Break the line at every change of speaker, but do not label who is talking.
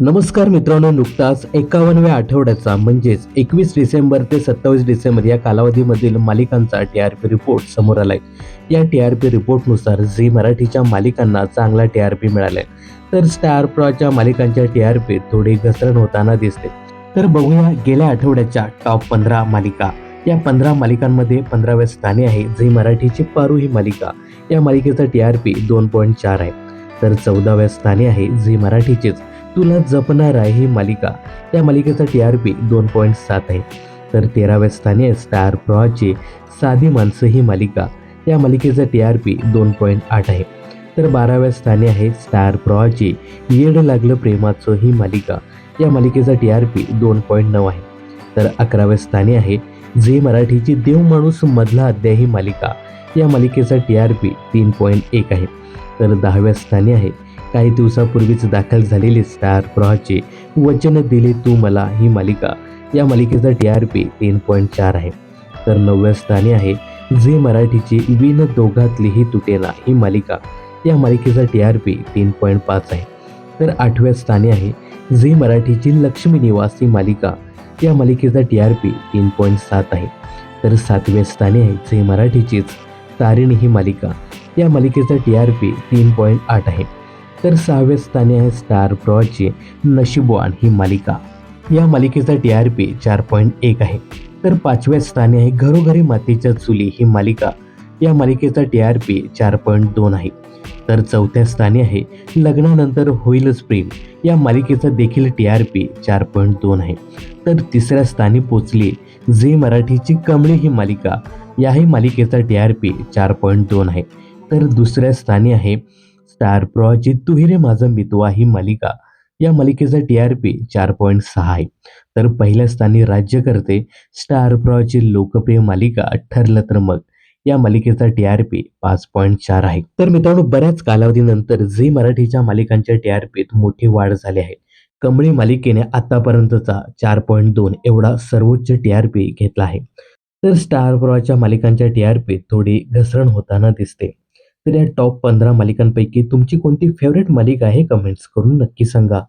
नमस्कार मित्रांनो, नुकताच 51व्या आठवड्याचा म्हणजेच 21 डिसेंबर ते 27 डिसेंबर या कालावधीमधील मालिकांचा टी-आर-पी रिपोर्ट समोर आलाय. या टी-आर-पी रिपोर्टनुसार झी मराठीच्या मालिकांना चांगला टी-आर-पी मिळालाय, तर स्टार प्रवाहच्या मालिकांच्या टी-आर-पीत थोडी घसरण होताना दिसते. तर बघूया गेल्या आठवड्याच्या टॉप 15 मालिका. या 15 मालिकांमध्ये 15व्या स्थानी आहे झी मराठीची पारू ही मालिका. या मालिकेचा टी-आर-पी 2.4 आहे. तर 14व्या स्थानी आहे झी मराठीचेच तुला जपणार आहे ही मालिका. या मालिकेचा टी-आर-पी 2.7 आहे. तर 13व्या स्थानी आहे स्टार प्रवाहाची साधी माणसं ही मालिका. या मालिकेचा टी-आर-पी 2.8 आहे. तर 12व्या स्थानी आहे स्टार प्रवाहाची येड लागलं प्रेमाचं ही मालिका. या मालिकेचा टी-आर-पी 2.9 आहे. तर 11व्या स्थानी आहे झी मराठीची देव माणूस मधला अध्याय ही मालिका. या मालिकेचा टी-आर-पी 3.1 आहे. तर 10व्या स्थानी आहे काही दिवसापूर्वीच दाखल झालेली स्टार प्रवाहाची वचन दिले तू मला ही मालिका. या मालिकेचा टी-आर-पी 3.4 आहे. तर 9व्या स्थानी आहे झी मराठीची विण दोघातलीही तुटेना ही मालिका. या मालिकेचा टी-आर-पी 3.5 आहे. तर 8व्या स्थानी आहे झी मराठीची लक्ष्मी निवास ही मालिका. या मालिकेचा टी-आर-पी 3.7 आहे. तर 7व्या स्थानी आहे झी मराठीचीच तारिणी ही मालिका. या मालिकेचा टी-आर-पी 3.8 आहे. तर 6व्या स्थानी आहे स्टार प्रवाहाची नशीबवान ही मालिका. या मालिकेचा टी-आर-पी 4.1 आहे. तर 5व्या स्थानी आहे घरोघरी मातीच्या चुली ही मालिका. या मालिकेचा टी-आर-पी 4.2 आहे. तर 4थ्या स्थानी आहे लग्नानंतर होईलच प्रेम. या मालिकेचा देखील टी-आर-पी 4.2 आहे. तर 3ऱ्या स्थानी पोचली झी मराठीची कमळी ही मालिका. याही मालिकेचा टी-आर-पी 4.2 आहे. तर 2ऱ्या स्थानी आहे स्टार प्रवाहाची तू रे माझा मितवा ही मालिका. या मालिकेचा टी-आर-पी 4.6 आहे. तर पहिल्या स्थानी राज्य करते स्टार प्रवाहाची लोकप्रिय मालिका ठरलं तर मग. या मालिकेचा टी-आर-पी 5.4 आहे. तर मित्रांनो, बऱ्याच कालावधीनंतर झी मराठीच्या मालिकांच्या टी-आर-पीत मोठी वाढ झाली आहे. कमळी मालिकेने आतापर्यंतचा 4.2 एवढा सर्वोच्च टी-आर-पी घेतला आहे. तर स्टार प्रवाहाच्या मालिकांच्या टी-आर-पीत थोडी घसरण होताना दिसते. तर या टॉप 15 मालिकांपैकी तुमची कोणती फेवरेट मालिका आहे? कमेंट्स करून नक्की सांगा.